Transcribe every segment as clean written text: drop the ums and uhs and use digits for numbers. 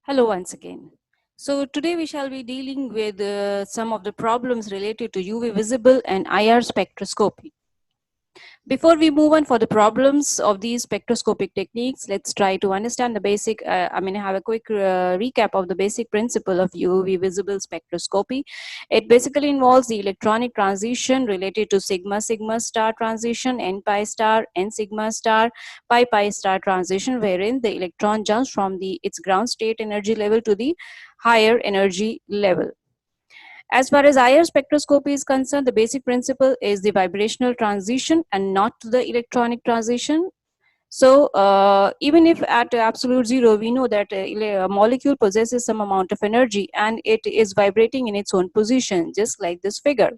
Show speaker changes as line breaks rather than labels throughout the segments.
Hello once again. So today we shall be dealing with some of the problems related to UV visible and IR spectroscopy. Before we move on for the problems of these spectroscopic techniques, let's try to understand the basic, have a quick recap of the basic principle of UV visible spectroscopy. It basically involves the electronic transition related to sigma sigma star transition, n pi star, n sigma star, pi pi star transition, wherein the electron jumps from its ground state energy level to the higher energy level. As far as IR spectroscopy is concerned, the basic principle is the vibrational transition and not the electronic transition. So even if at absolute zero, we know that a molecule possesses some amount of energy and it is vibrating in its own position, just like this figure.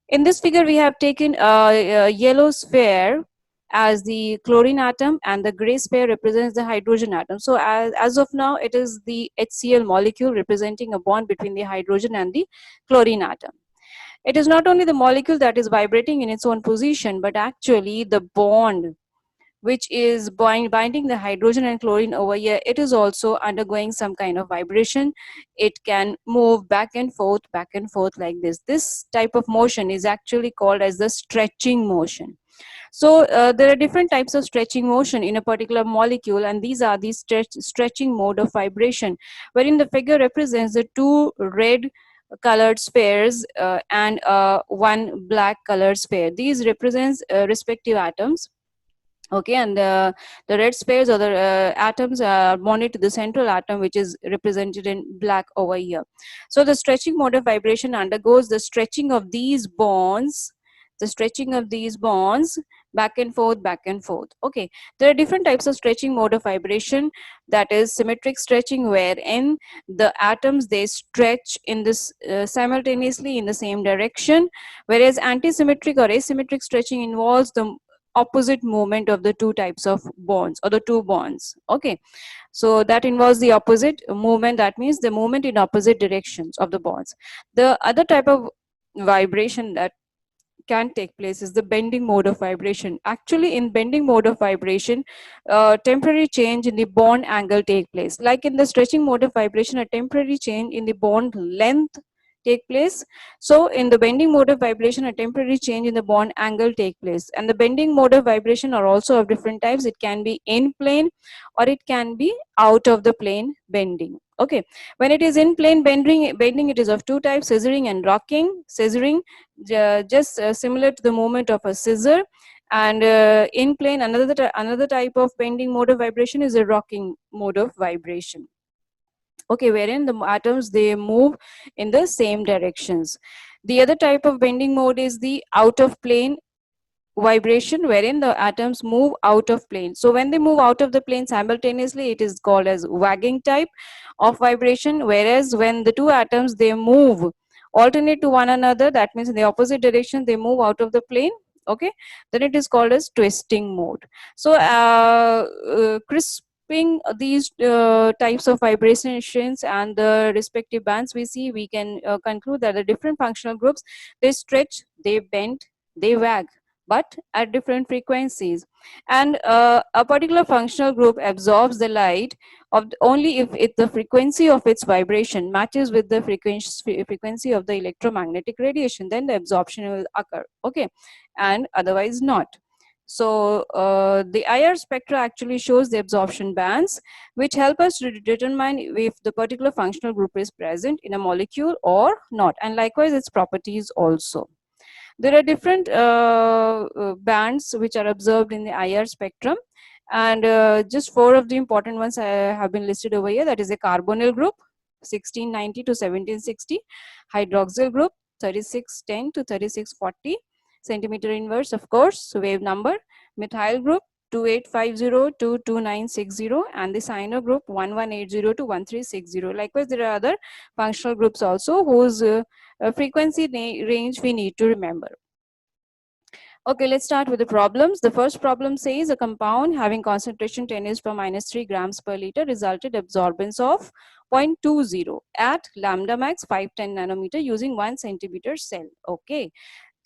In this figure, we have taken a yellow sphere as the chlorine atom and the gray sphere represents the hydrogen atom. So as of now, it is the HCl molecule representing a bond between the hydrogen and the chlorine atom. It is not only the molecule that is vibrating in its own position, but actually the bond which is binding the hydrogen and chlorine over here, it is also undergoing some kind of vibration. It can move back and forth like this. This type of motion is actually called as the stretching motion. So there are different types of stretching motion in a particular molecule, and these are the stretching mode of vibration, wherein the figure represents the two red colored spheres and one black colored sphere. These represents respective atoms. Okay, and the red spheres or the atoms are bonded to the central atom, which is represented in black over here. So the stretching mode of vibration undergoes the stretching of these bonds, back and forth, back and forth. Okay, there are different types of stretching mode of vibration. That is symmetric stretching, wherein the atoms, they stretch in this simultaneously in the same direction, whereas antisymmetric or asymmetric stretching involves the opposite movement of the two types of bonds or the two bonds. Okay, so that involves the opposite movement. That means the movement in opposite directions of the bonds. The other type of vibration that can take place is the bending mode of vibration. Actually, in bending mode of vibration, temporary change in the bond angle take place. Like in the stretching mode of vibration, a temporary change in the bond length take place. So in the bending mode of vibration, a temporary change in the bond angle take place. And the bending mode of vibration are also of different types. It can be in plane or it can be out of the plane bending. Okay, when it is in plane bending, it is of two types: scissoring and rocking. Scissoring, just similar to the movement of a scissor, and in plane, another type of bending mode of vibration is a rocking mode of vibration. Okay, wherein the atoms, they move in the same directions. The other type of bending mode is the out of plane vibration, wherein the atoms move out of plane. So when they move out of the plane simultaneously, it is called as wagging type of vibration. Whereas when the two atoms, they move alternate to one another, that means in the opposite direction, they move out of the plane. Okay, then it is called as twisting mode. So crisping these types of vibrations and the respective bands, we can conclude that the different functional groups, they stretch, they bend, they wag, but at different frequencies. And a particular functional group absorbs the light only if the frequency of its vibration matches with the frequency of the electromagnetic radiation, then the absorption will occur. Okay, and otherwise not. So the IR spectra actually shows the absorption bands, which help us to determine if the particular functional group is present in a molecule or not, and likewise its properties also. There are different bands which are observed in the IR spectrum, and just four of the important ones have been listed over here. That is a carbonyl group, 1690 to 1760, hydroxyl group, 3610 to 3640 centimeter inverse, of course, wave number, methyl group, 2850 to 2960, and the cyano group, 1180 to 1360. Likewise, there are other functional groups also whose frequency range we need to remember. Okay, let's start with the problems. The first problem says a compound having concentration 10 is per minus 3 grams per liter resulted absorbance of 0.20 at lambda max 510 nanometer using 1 centimeter cell. Okay,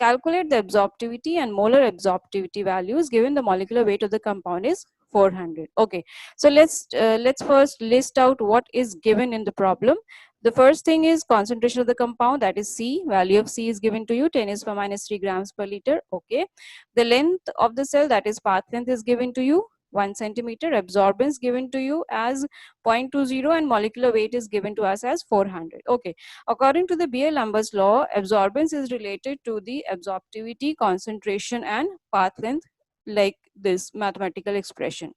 calculate the absorptivity and molar absorptivity values given the molecular weight of the compound is 400. Okay, so let's first list out what is given in the problem. The first thing is concentration of the compound, that is C. Value of C is given to you, 10 is per minus 3 grams per liter. Okay, the length of the cell, that is path length, is given to you, 1 centimeter. Absorbance given to you as 0.20 and molecular weight is given to us as 400. Okay, according to the Beer-Lambert law, absorbance is related to the absorptivity, concentration and path length, like this mathematical expression.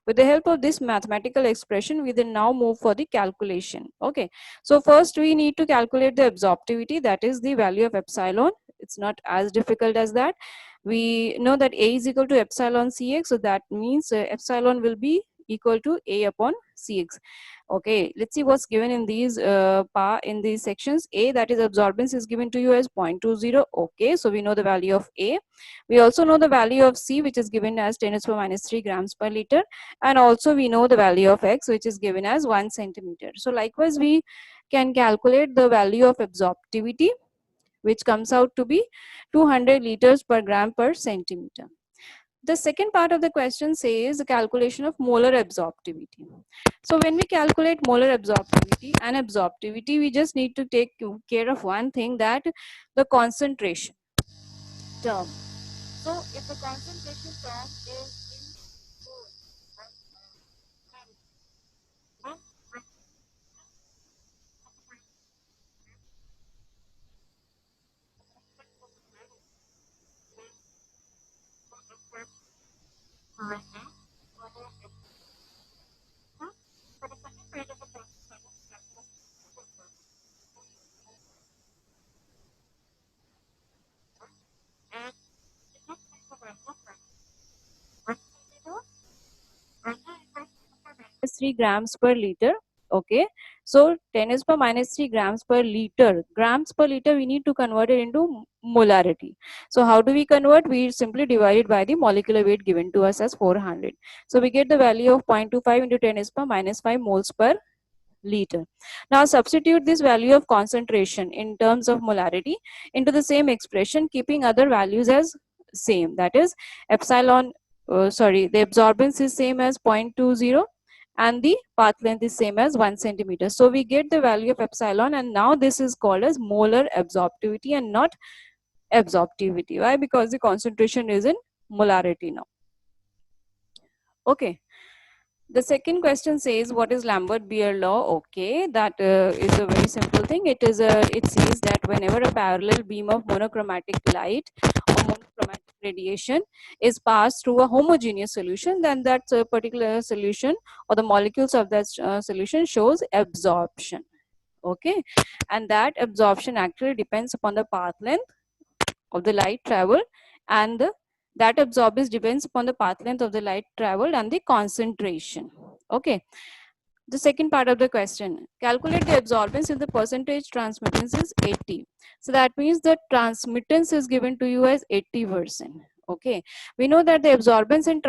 With the help of this mathematical expression, we then now move for the calculation. Okay, so first we need to calculate the absorptivity, that is the value of epsilon. It's not as difficult as that. We know that A is equal to epsilon Cx, so that means epsilon will be equal to A upon Cx. Okay, let's see what's given in these in these sections. A, that is absorbance, is given to you as 0.20. Okay, so we know the value of A. We also know the value of C, which is given as 10 to the power minus 3 grams per liter, and also we know the value of X, which is given as 1 centimeter. So likewise, we can calculate the value of absorptivity, which comes out to be 200 liters per gram per centimeter. The second part of the question says the calculation of molar absorptivity. So when we calculate molar absorptivity and absorptivity, we just need to take care of one thing, that the concentration term. So if the concentration term is in 3 grams per liter. Okay, so 10 is per minus 3 grams per liter. Grams per liter, we need to convert it into molarity. So how do we convert? We simply divide it by the molecular weight given to us as 400. So we get the value of 0.25 into 10 is per minus 5 moles per liter. Now substitute this value of concentration in terms of molarity into the same expression, keeping other values as same. That is epsilon, the absorbance is same as 0.20 and the path length is same as 1 centimeter. So we get the value of epsilon, and now this is called as molar absorptivity and not absorptivity. Why? Because the concentration is in molarity now. Okay. The second question says, what is Lambert-Beer law? Okay, that is a very simple thing. It says that whenever a parallel beam of monochromatic light or monochromatic radiation is passed through a homogeneous solution, then that particular solution or the molecules of that solution shows absorption. Okay, and that absorption actually depends upon the path length of the light traveled, and that absorbance depends upon the path length of the light traveled and the concentration. Okay, the second part of the question, calculate the absorbance if the percentage transmittance is 80. So that means the transmittance is given to you as 80%. Okay, we know that the absorbance and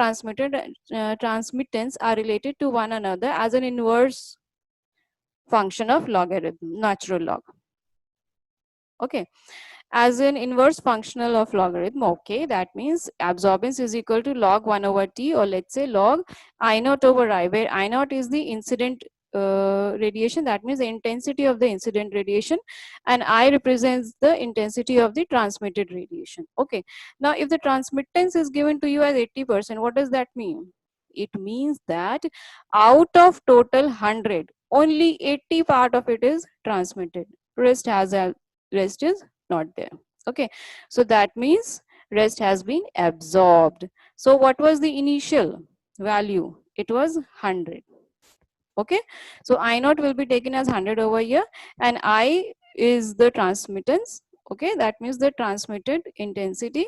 transmittance are related to one another as an inverse function of logarithm, natural log. Okay, as an inverse functional of logarithm. Okay, that means absorbance is equal to log 1 over t, or let's say log I naught over I, where I naught is the incident radiation, that means the intensity of the incident radiation, and I represents the intensity of the transmitted radiation. Okay, now if the transmittance is given to you as 80%, what does that mean? It means that out of total 100, only 80 part of it is transmitted, rest is not there. Okay, so that means rest has been absorbed. So what was the initial value? It was 100. Okay, so I naught will be taken as 100 over here, and I is the transmittance. Okay, that means the transmitted intensity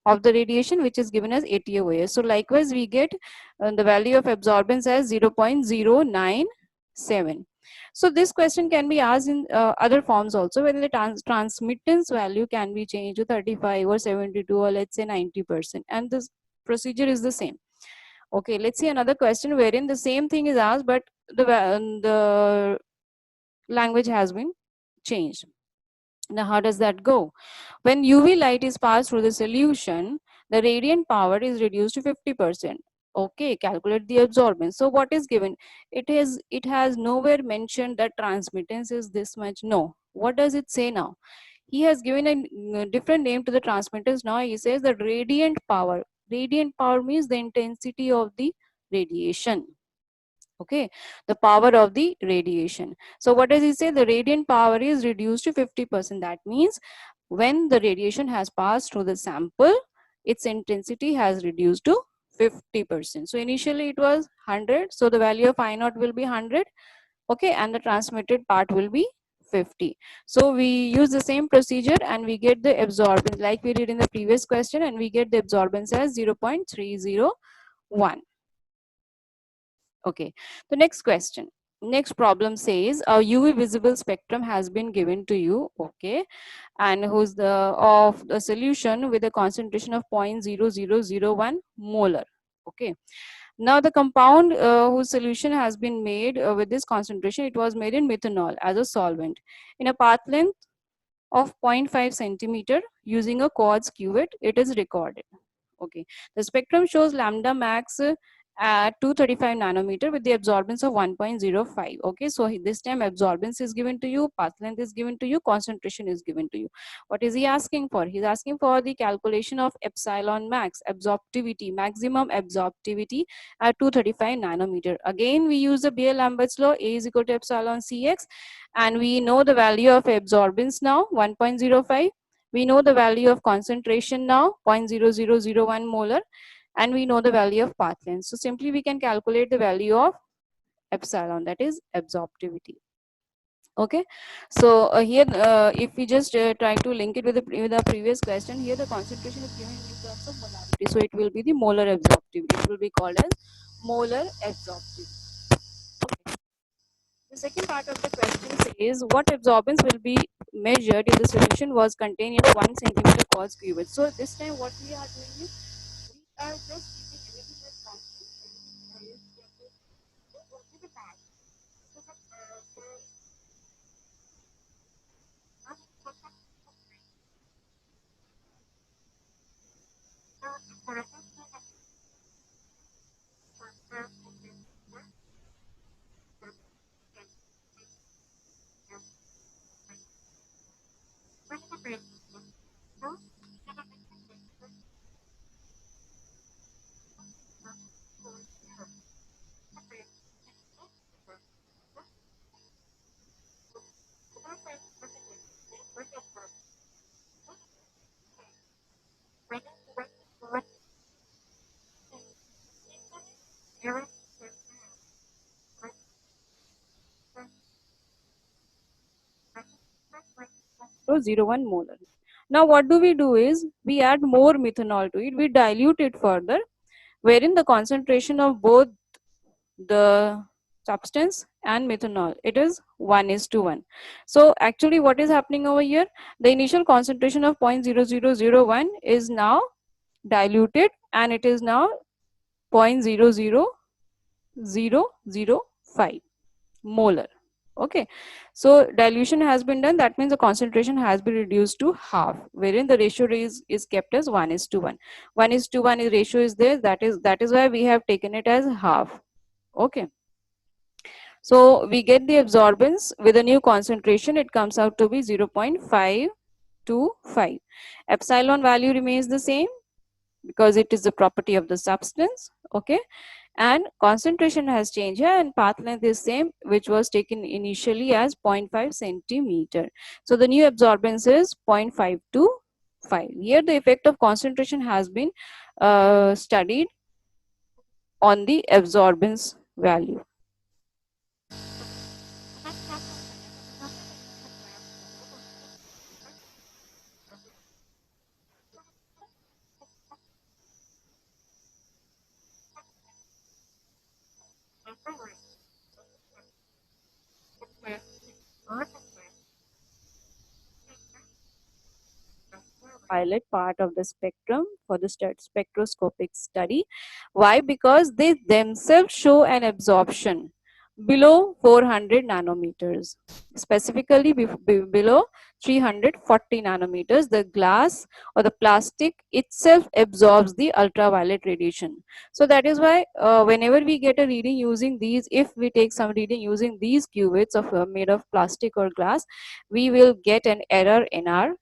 of the radiation, which is given as 80 over here. So likewise, we get the value of absorbance as 0.097. So this question can be asked in other forms also, whether the transmittance value can be changed to 35 or 72 or let's say 90%, and this procedure is the same. Okay, let's see another question wherein the same thing is asked, but the language has been changed. Now, how does that go? When UV light is passed through the solution, the radiant power is reduced to 50%. Okay, calculate the absorbance. So what is given? It has nowhere mentioned that transmittance is this much. No. What does it say now? He has given a different name to the transmittance. Now he says that radiant power. Radiant power means the intensity of the radiation. Okay, the power of the radiation. So what does he say? The radiant power is reduced to 50%. That means when the radiation has passed through the sample, its intensity has reduced to 50%. So initially it was 100, so the value of I naught will be 100. Okay, and the transmitted part will be 50. So we use the same procedure and we get the absorbance like we did in the previous question, and we get the absorbance as 0.301. Okay, the next question. Next problem says a UV visible spectrum has been given to you. Okay, and who's the of the solution with a concentration of 0.0001 molar. Okay, now the compound whose solution has been made with this concentration, it was made in methanol as a solvent in a path length of 0.5 centimeter using a quartz cuvette. It is recorded. Okay, the spectrum shows lambda max at 235 nanometer with the absorbance of 1.05. Okay, so this time absorbance is given to you, path length is given to you, concentration is given to you. What is he asking for? He's asking for the calculation of epsilon max, absorptivity, maximum absorptivity at 235 nanometer. Again, we use the Beer-Lambert's law, A is equal to epsilon Cx, and we know the value of absorbance now, 1.05. We know the value of concentration now, 0.0001 molar, and we know the value of path length. So simply we can calculate the value of epsilon, that is absorptivity. Okay, so here if we just try to link it with the previous question, here the concentration is given in terms of molarity, so it will be the molar absorptivity. It will be called as molar absorptivity. Okay. The second part of the question says what absorbance will be measured if the solution was contained in 1 centimeter quartz cuvette. So this time what we are doing is we are just keeping everything as constant. Everything is kept with the bag. So so 0.01 molar. Now what do we do is we add more methanol to it, we dilute it further, wherein the concentration of both the substance and methanol, it is 1:1. So actually what is happening over here, the initial concentration of 0.0001 is now diluted and it is now 0.00005 molar. Okay, so dilution has been done, that means the concentration has been reduced to half, wherein the ratio is kept as 1:1. 1:1 is ratio is there, that is why we have taken it as half. Okay, so we get the absorbance with a new concentration, it comes out to be 0.525. Epsilon value remains the same because it is the property of the substance. Okay, and concentration has changed here and path length is same, which was taken initially as 0.5 centimeter. So the new absorbance is 0.525. Here the effect of concentration has been studied on the absorbance value. Pilot part of the spectrum for the spectroscopic study. Why? Because they themselves show an absorption below 400 nanometers. Specifically below 340 nanometers, the glass or the plastic itself absorbs the ultraviolet radiation. So that is why whenever we get a reading using these, if we take some reading using these cuvettes of made of plastic or glass, we will get an error in our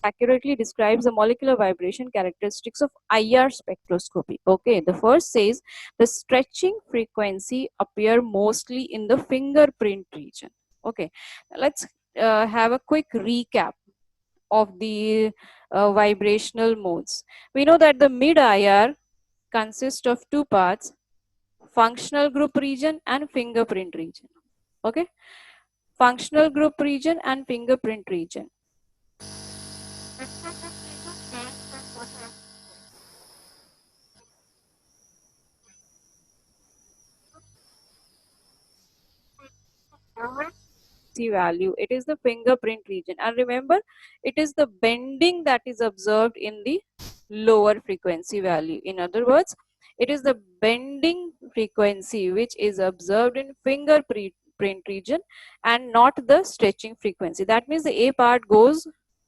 accurately describes the molecular vibration characteristics of IR spectroscopy. Okay, the first says the stretching frequency appear mostly in the fingerprint region. Okay, let's have a quick recap of the vibrational modes. We know that the mid IR consists of two parts: functional group region and fingerprint region. Okay, functional group region and fingerprint region. Value, it is the fingerprint region, and remember, it is the bending that is observed in the lower frequency value. In other words, it is the bending frequency which is observed in fingerprint region and not the stretching frequency. That means the A part goes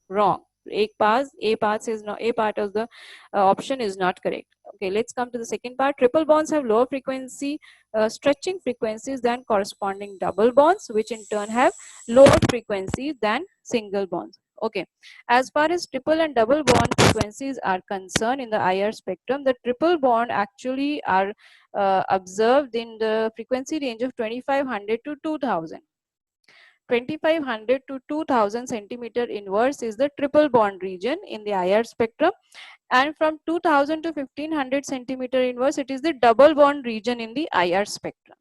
wrong. A part is not, A part of the option is not correct. Okay, let's come to the second part. Triple bonds have lower frequency stretching frequencies than corresponding double bonds, which in turn have lower frequencies than single bonds. Okay, as far as triple and double bond frequencies are concerned in the IR spectrum, the triple bond actually are observed in the frequency range of 2500 to 2000. 2500 to 2000 centimeter inverse is the triple bond region in the IR spectrum, and from 2000 to 1500 centimeter inverse, it is the double bond region in the IR spectrum.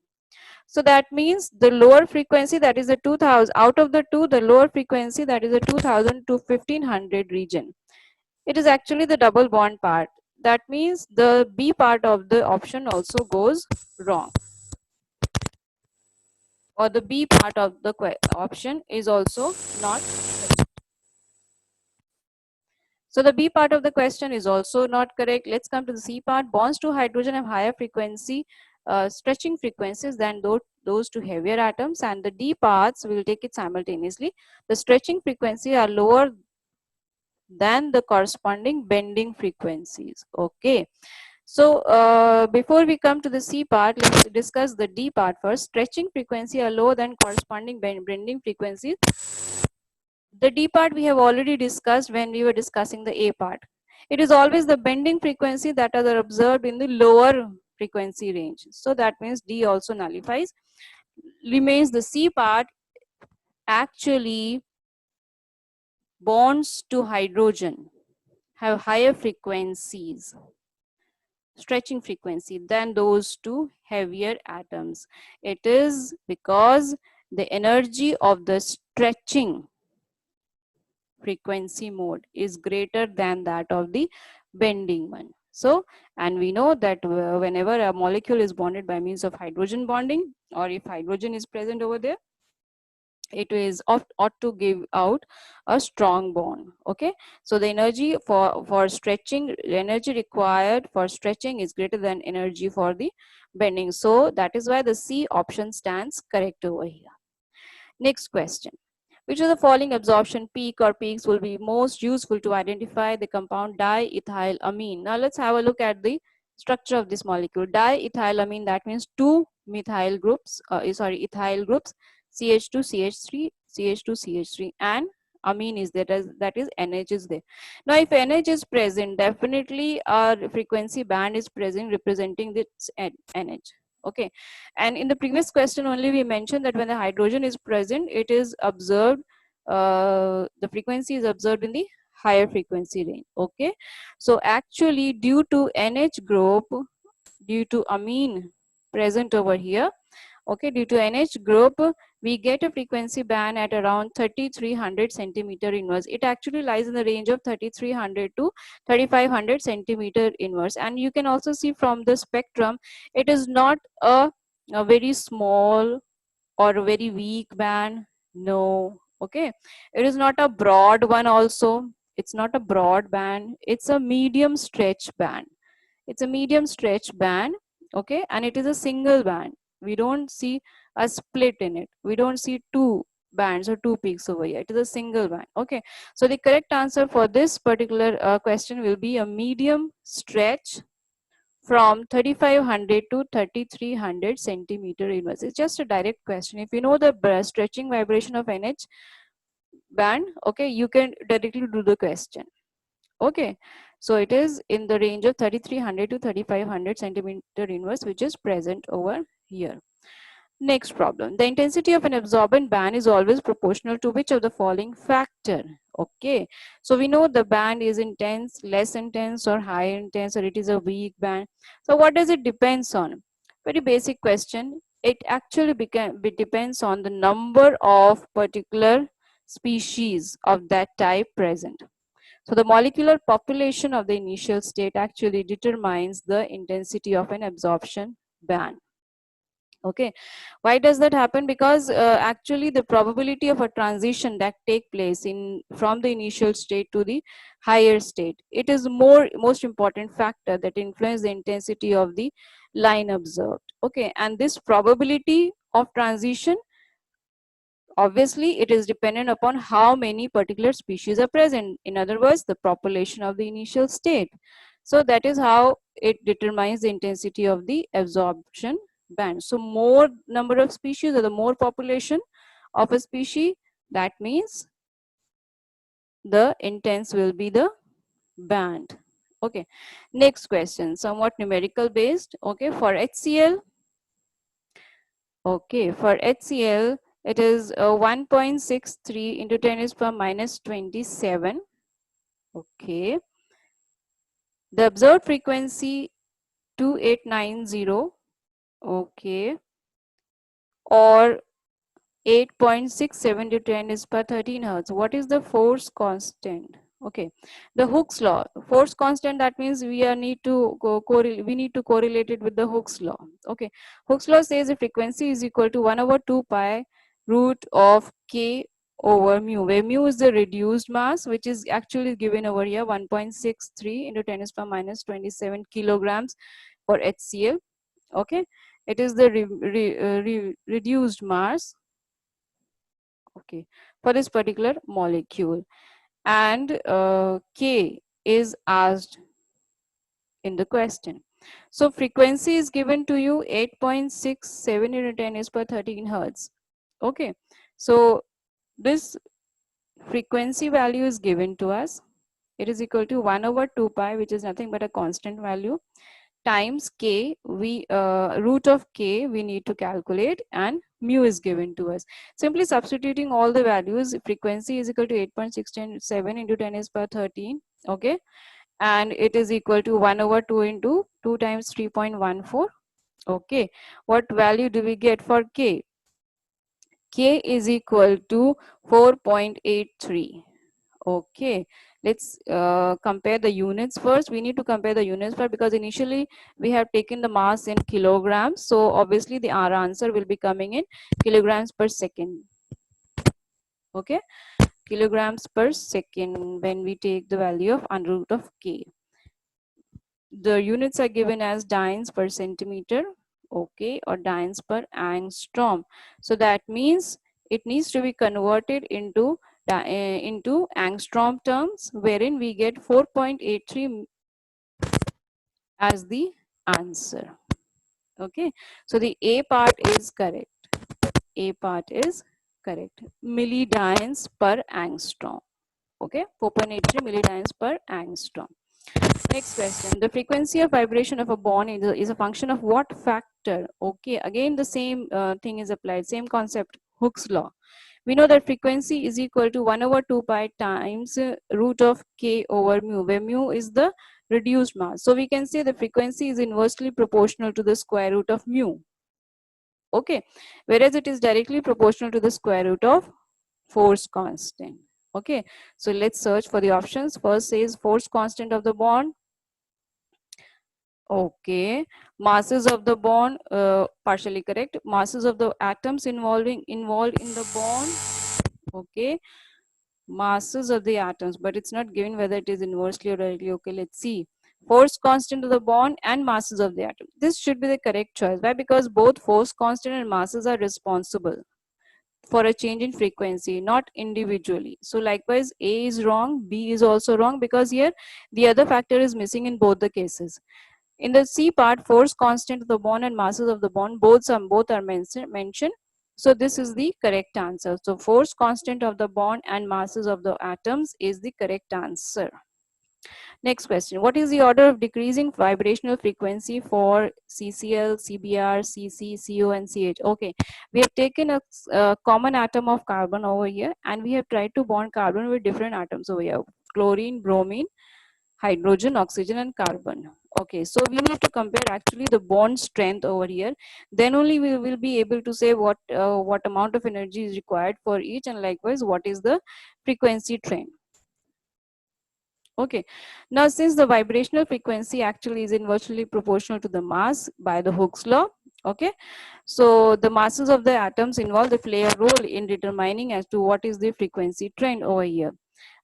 So that means the lower frequency, that is the 2000, out of the two, the lower frequency, that is the 2000 to 1500 region, it is actually the double bond part. That means the B part of the option also goes wrong, or the B part of the option is also not correct. So the B part of the question is also not correct. Let's come to the C part. Bonds to hydrogen have higher frequency stretching frequencies than those to heavier atoms, and the D parts, we will take it simultaneously. The stretching frequency are lower than the corresponding bending frequencies. Okay. So before we come to the C part, let's discuss the D part first. Stretching frequency are lower than corresponding bending frequencies. The D part we have already discussed when we were discussing the A part. It is always the bending frequency that are observed in the lower frequency range. So that means D also nullifies. Remains the C part. Actually, bonds to hydrogen have higher frequencies, stretching frequency, than those to heavier atoms. It is because the energy of the stretching frequency mode is greater than that of the bending one. So, and we know that whenever a molecule is bonded by means of hydrogen bonding, or if hydrogen is present over there, it is ought to give out a strong bond. Okay, so the energy for stretching, energy required for stretching is greater than energy for the bending. So that is why the C option stands correct over here. Next question. Which of the following absorption peak or peaks will be most useful to identify the compound diethylamine? Now let's have a look at the structure of this molecule. Diethylamine, that means two methyl groups, ethyl groups, CH2, CH3, CH2, CH3, and amine is there, that is NH is there. Now if NH is present, definitely our frequency band is present representing this NH. Okay, and in the previous question only we mentioned that when the hydrogen is present, it is observed, the frequency is observed in the higher frequency range. Okay, so actually due to NH group, due to amine present over here, okay, due to NH group, we get a frequency band at around 3300 centimeter inverse. It actually lies in the range of 3300 to 3500 centimeter inverse. And you can also see from the spectrum, it is not a very small or a very weak band. No, okay, it is not a broad one also. It's not a broad band, it's a medium stretch band. It's a medium stretch band, okay, and it is a single band. We don't see a split in it. We don't see two bands or two peaks over here. It is a single band, okay. So the correct answer for this particular question will be a medium stretch from 3500 to 3300 centimeter inverse. It's just a direct question. If you know the stretching vibration of NH band, okay, you can directly do the question. Okay, so it is in the range of 3300 to 3500 centimeter inverse, which is present over here. Next problem. The intensity of an absorbent band is always proportional to which of the following factor? Okay, so we know the band is intense, less intense, or high intense, or it is a weak band. So what does it depends on? Very basic question. It actually depends on the number of particular species of that type present. So the molecular population of the initial state actually determines the intensity of an absorption band. Okay, why does that happen? Because actually the probability of a transition that take place in from the initial state to the higher state, it is most important factor that influence the intensity of the line observed. Okay, and this probability of transition, obviously it is dependent upon how many particular species are present. In other words, the population of the initial state. So that is how it determines the intensity of the absorption band. So more number of species or the more population of a species, that means the intense will be the band. Okay, next question, somewhat numerical based. Okay, for HCl, okay, for HCl, it is 1.63 into 10 is per minus 27. Okay. The observed frequency 2890. Okay. Or 8.67 to 10 is per 13 hertz. What is the force constant? Okay, the Hooke's law. Force constant, that means we need to correlate it with the Hooke's law. Okay, Hooke's law says the frequency is equal to 1 over 2 pi root of k over mu, where mu is the reduced mass, which is actually given over here 1.63 into 10 is per minus 27 kilograms for HCl. Okay, it is the reduced mass, okay, for this particular molecule, and k is asked in the question. So frequency is given to you 8.67 into 10 is per 13 hertz. Okay, so this frequency value is given to us. It is equal to 1 over 2 pi, which is nothing but a constant value, times k, we root of k we need to calculate, and mu is given to us. Simply substituting all the values, frequency is equal to 8.67 into 10 is per 13. Okay, and it is equal to 1 over 2 into 2 times 3.14. Okay, what value do we get for k? K is equal to 4.83. Okay, let's compare the units first. We need to compare the units first because initially we have taken the mass in kilograms. So obviously our answer will be coming in kilograms per second. Okay, kilograms per second when we take the value of under root of k. The units are given as dynes per centimeter, okay, or dynes per angstrom. So that means it needs to be converted into angstrom terms, wherein we get 4.83 as the answer. Okay, so the A part is correct. A part is correct. Millidynes per angstrom. Okay, 4.83 millidynes per angstrom. Next question. The frequency of vibration of a bond is a function of what factor? Okay, again the same thing is applied, same concept, Hooke's law. We know that frequency is equal to 1 over 2 pi times root of k over mu, where mu is the reduced mass. So we can say the frequency is inversely proportional to the square root of mu. Okay, whereas it is directly proportional to the square root of force constant. Okay, so let's search for the options. First says force constant of the bond. Okay, masses of the bond, partially correct. Masses of the atoms involved in the bond. Okay, masses of the atoms, but it's not given whether it is inversely or directly. Okay, let's see. Force constant of the bond and masses of the atom. This should be the correct choice. Why? Because both force constant and masses are responsible for a change in frequency, not individually. So likewise, A is wrong, B is also wrong, because here the other factor is missing in both the cases. In the C part, force constant of the bond and masses of the bond, both are mentioned. So this is the correct answer. So force constant of the bond and masses of the atoms is the correct answer. Next question. What is the order of decreasing vibrational frequency for CCl, CBr, CC, CO, and CH? Okay, we have taken a common atom of carbon over here, and we have tried to bond carbon with different atoms over here. Chlorine, bromine, hydrogen, oxygen, and carbon. Okay, so we need to compare actually the bond strength over here. Then only we will be able to say what amount of energy is required for each, and likewise what is the frequency trend. Okay, now since the vibrational frequency actually is inversely proportional to the mass by the Hooke's law, okay, so the masses of the atoms involved, they play a role in determining as to what is the frequency trend over here.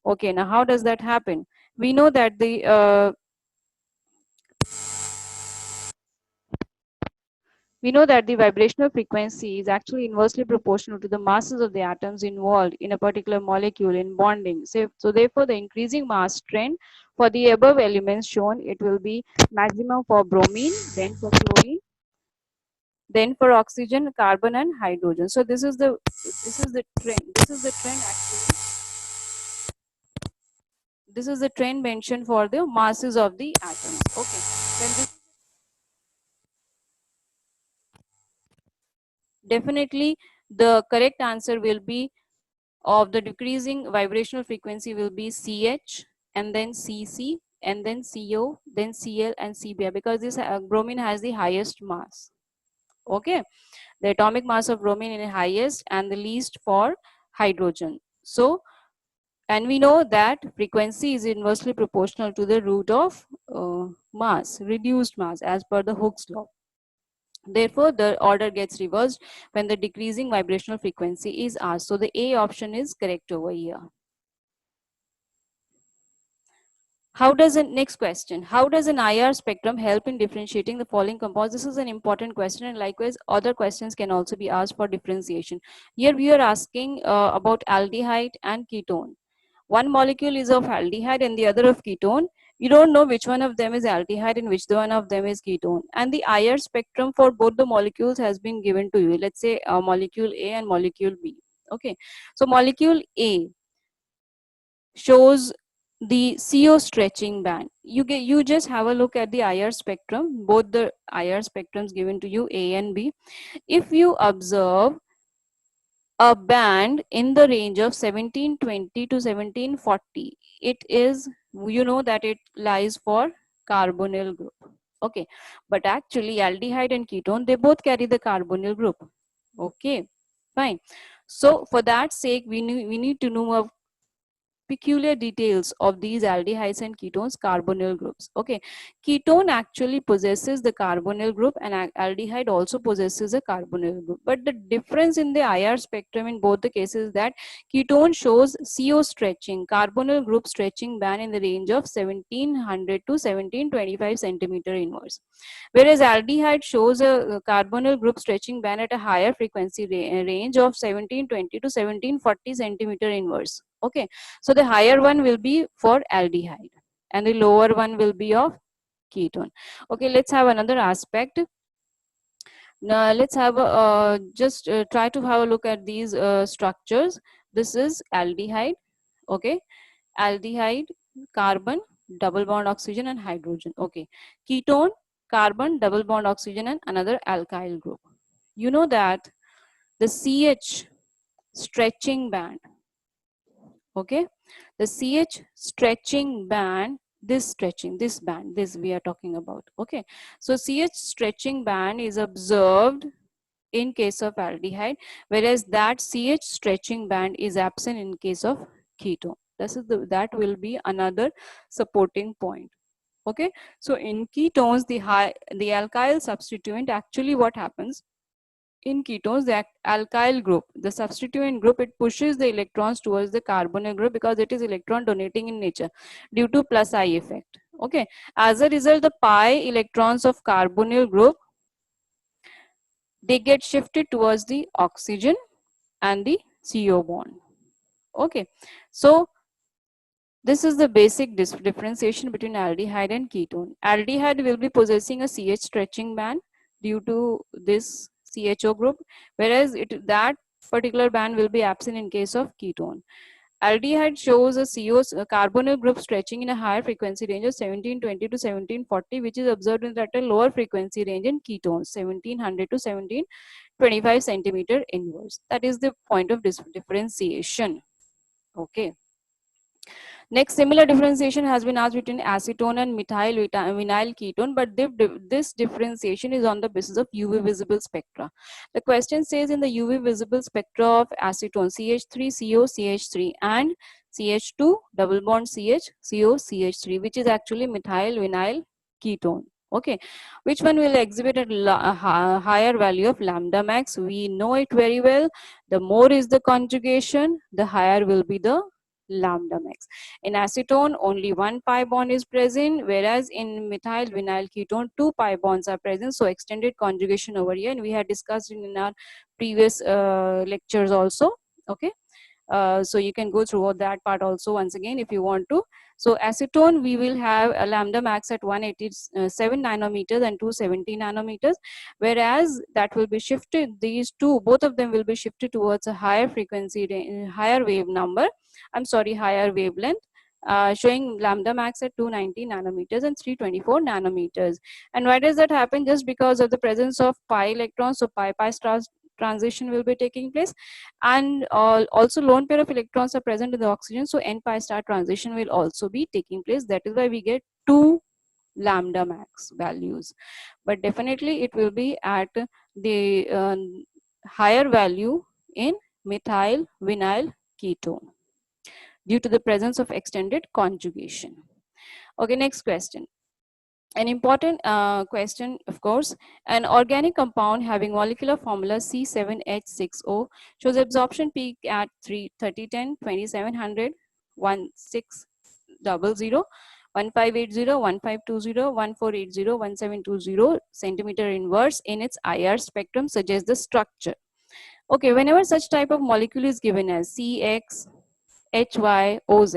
Okay, now how does that happen? We know that the vibrational frequency is actually inversely proportional to the masses of the atoms involved in a particular molecule in bonding. So therefore, the increasing mass trend for the above elements shown, it will be maximum for bromine, then for chlorine, then for oxygen, carbon, and hydrogen. So this is the trend. This is the trend actually. This is the trend mentioned for the masses of the atoms. Okay. Then this definitely the correct answer will be of the decreasing vibrational frequency will be CH, and then CC, and then CO, then Cl, and Cbr, because this bromine has the highest mass. Okay, the atomic mass of bromine is highest and the least for hydrogen. So, and we know that frequency is inversely proportional to the root of mass, reduced mass, as per the Hooke's law. Therefore, the order gets reversed when the decreasing vibrational frequency is asked. So the A option is correct over here. Next question, how does an IR spectrum help in differentiating the following compounds? This is an important question, and likewise other questions can also be asked for differentiation. Here we are asking about aldehyde and ketone. One molecule is of aldehyde and the other of ketone. You don't know which one of them is aldehyde and which one of them is ketone. And the IR spectrum for both the molecules has been given to you. Let's say molecule A and molecule B. Okay, so molecule A shows the CO stretching band. You just have a look at the IR spectrum, both the IR spectrums given to you, A and B. If you observe a band in the range of 1720 to 1740, it is, you know that it lies for carbonyl group. Okay, but actually aldehyde and ketone, they both carry the carbonyl group. Okay, fine. So for that sake, we need to know a peculiar details of these aldehydes and ketones carbonyl groups. Okay, ketone actually possesses the carbonyl group and aldehyde also possesses a carbonyl group, but the difference in the IR spectrum in both the cases is that ketone shows CO stretching, carbonyl group stretching band in the range of 1700 to 1725 centimeter inverse, whereas aldehyde shows a carbonyl group stretching band at a higher frequency range of 1720 to 1740 centimeter inverse. Okay, so the higher one will be for aldehyde and the lower one will be of ketone. Okay, let's have another aspect. Now let's have just try to have a look at these structures. This is aldehyde. Okay, aldehyde, carbon, double bond oxygen and hydrogen. Okay, ketone, carbon, double bond oxygen and another alkyl group. You know that the CH stretching band. Okay, the CH stretching band, this band, this we are talking about. Okay, so CH stretching band is observed in case of aldehyde, whereas that CH stretching band is absent in case of ketone. That will be another supporting point. Okay, so in ketones, the alkyl substituent, actually what happens in ketones, the alkyl group, the substituent group, it pushes the electrons towards the carbonyl group because it is electron donating in nature due to plus I effect. Okay, as a result, the pi electrons of carbonyl group, they get shifted towards the oxygen and the CO bond. Okay, so this is the basic differentiation between aldehyde and ketone. Aldehyde will be possessing a CH stretching band due to this CHO group, whereas that particular band will be absent in case of ketone. Aldehyde shows a a carbonyl group stretching in a higher frequency range of 1720 to 1740, which is observed at a lower frequency range in ketones, 1700 to 1725 centimeter inverse. That is the point of differentiation. Okay. Next, similar differentiation has been asked between acetone and vinyl ketone, but this differentiation is on the basis of UV visible spectra. The question says in the UV visible spectra of acetone, CH3CO, CH3 and CH2 double bond CH, CO, CH3, which is actually methyl vinyl ketone. Okay, which one will exhibit a higher value of lambda max? We know it very well. The more is the conjugation, the higher will be the lambda max. In acetone, only one pi bond is present, whereas in methyl vinyl ketone, two pi bonds are present. So extended conjugation over here, and we had discussed in our previous lectures also. Okay. So you can go through that part also once again if you want to. So acetone, we will have a lambda max at 187 nanometers and 270 nanometers, whereas that will be shifted, these two, both of them will be shifted towards a higher frequency, higher wave number, higher wavelength, showing lambda max at 290 nanometers and 324 nanometers. And why does that happen? Just because of the presence of pi electrons, so pi star transition will be taking place, and also lone pair of electrons are present in the oxygen, so n pi star transition will also be taking place. That is why we get two lambda max values, but definitely it will be at the higher value in methyl vinyl ketone due to the presence of extended conjugation. Okay, next question. An important question, of course, an organic compound having molecular formula C7H6O shows absorption peak at 3010, 2700, 1600, 1580, 1520, 1480, 1720 centimeter inverse in its IR spectrum suggests the structure. Okay, whenever such type of molecule is given as CX, HY, OZ,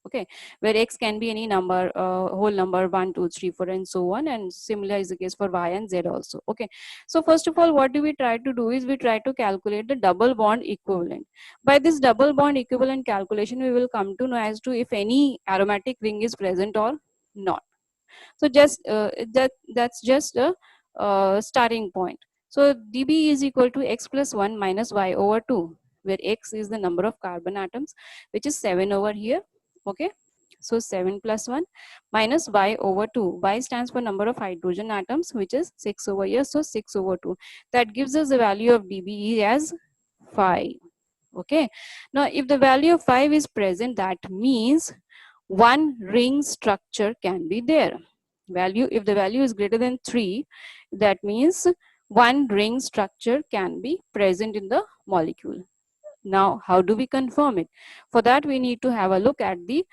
okay, where X can be any number, whole number 1, 2, 3, 4, and so on, and similar is the case for Y and Z also. Okay, so first of all, what do we try to do is we try to calculate the double bond equivalent. By this double bond equivalent calculation, we will come to know as to if any aromatic ring is present or not. So just that's just a starting point. So dB is equal to X plus 1 minus Y over 2, where X is the number of carbon atoms, which is 7 over here. Okay, so 7 plus 1 minus Y over 2. Y stands for number of hydrogen atoms, which is 6 over here, so 6 over 2. That gives us the value of dBe as 5. Okay, now if the value of 5 is present, that means one ring structure can be there. If the value is greater than 3, that means one ring structure can be present in the molecule. Now, how do we confirm it? For that, we need to have a look at the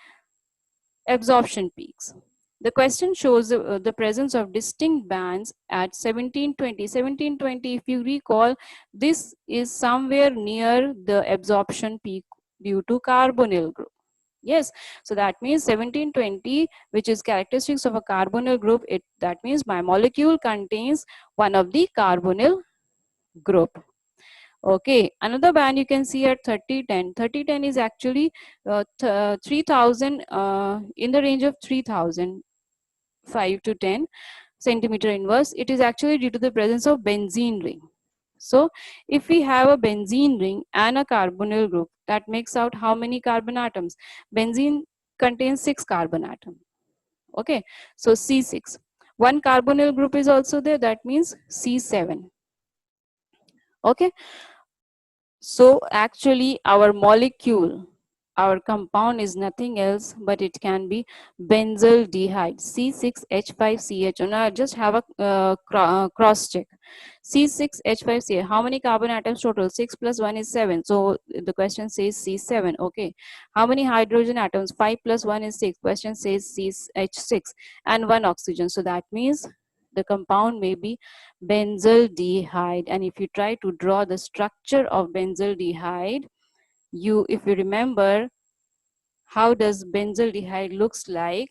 absorption peaks. The question shows the presence of distinct bands at 1720. 1720, if you recall, this is somewhere near the absorption peak due to carbonyl group. Yes, so that means 1720, which is characteristics of a carbonyl group. That means my molecule contains one of the carbonyl group. Okay, another band you can see at 3010. 3010 is actually 3000, in the range of 3000, 5 to 10 centimeter inverse. It is actually due to the presence of benzene ring. So if we have a benzene ring and a carbonyl group, that makes out how many carbon atoms? Benzene contains 6 carbon atoms. Okay, so C6. One carbonyl group is also there, that means C7. Okay, so actually our molecule, our compound is nothing else but it can be benzaldehyde, C6H5CH. Now just have a cross check. C6H5CH, how many carbon atoms total? 6 plus 1 is 7. So the question says C7. Okay, how many hydrogen atoms? 5 plus 1 is 6. Question says CH6 and 1 oxygen. So that means the compound may be benzaldehyde. And if you try to draw the structure of benzaldehyde, if you remember, how does benzaldehyde looks like?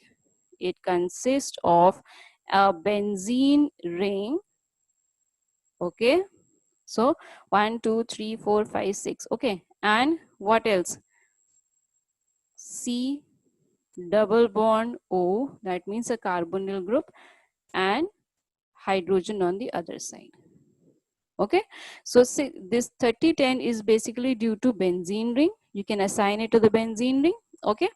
It consists of a benzene ring. Okay, so 1 2 3 4 5 6. Okay, and what else? C double bond O, that means a carbonyl group, and hydrogen on the other side. Okay, so this 3010 is basically due to benzene ring. You can assign it to the benzene ring. Okay,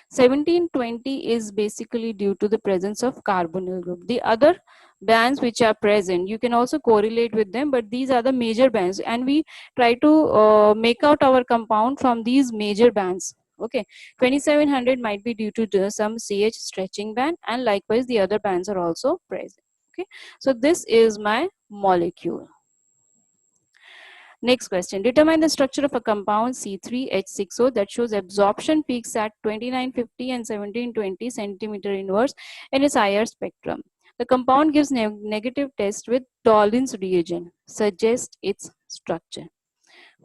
1720 is basically due to the presence of carbonyl group. The other bands which are present, you can also correlate with them, but these are the major bands, and we try to make out our compound from these major bands. Okay, 2700 might be due to some CH stretching band, and likewise the other bands are also present. Okay, so this is my molecule. Next question. Determine the structure of a compound C3H6O that shows absorption peaks at 2950 and 1720 centimeter inverse in its IR spectrum. The compound gives negative test with Tollens reagent. Suggest its structure.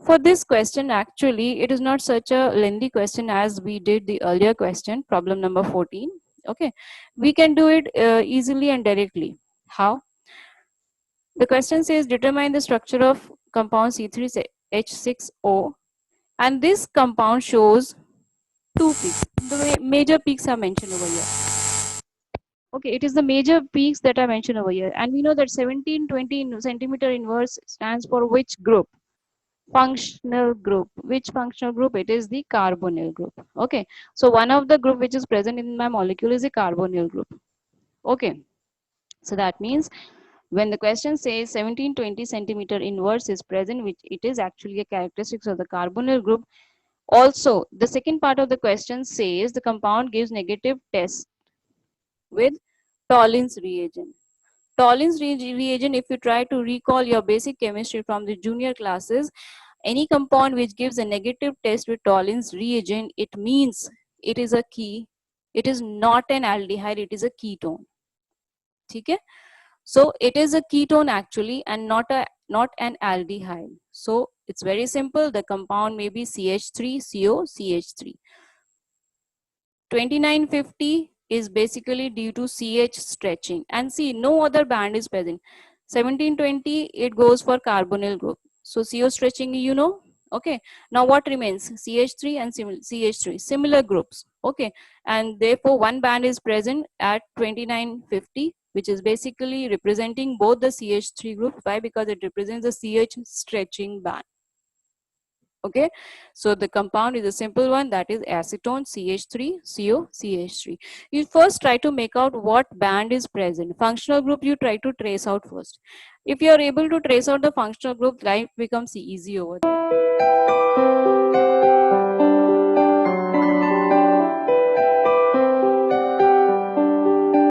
For this question, actually, it is not such a lengthy question as we did the earlier question, problem number 14. Okay, we can do it easily and directly. How? The question says determine the structure of compound C3H6O, and this compound shows two peaks. The major peaks are mentioned over here. Okay, it is the major peaks that are mentioned over here, and we know that 1720 centimeter inverse stands for which group? Functional group. Which functional group? It is the carbonyl group. Okay, so one of the group which is present in my molecule is a carbonyl group. Okay, so that means when the question says 1720 centimeter inverse is present, which it is actually a characteristics of the carbonyl group. Also, the second part of the question says the compound gives negative test with Tollens reagent. Tollens reagent, if you try to recall your basic chemistry from the junior classes, any compound which gives a negative test with Tollens reagent, it means it is a key. It is not an aldehyde, it is a ketone. Okay? So it is a ketone actually, and not an aldehyde. So it's very simple. The compound may be CH3COCH3. 2950 is basically due to CH stretching, and see, no other band is present. 1720, it goes for carbonyl group. So CO stretching, you know. Okay, now what remains? CH3 and CH3, similar groups. Okay, and therefore one band is present at 2950, which is basically representing both the CH3 group. Why? Because it represents the CH stretching band. Okay, so the compound is a simple one, that is acetone CH3COCH3. You first try to make out what band is present. Functional group you try to trace out first. If you are able to trace out the functional group, life becomes easy over there.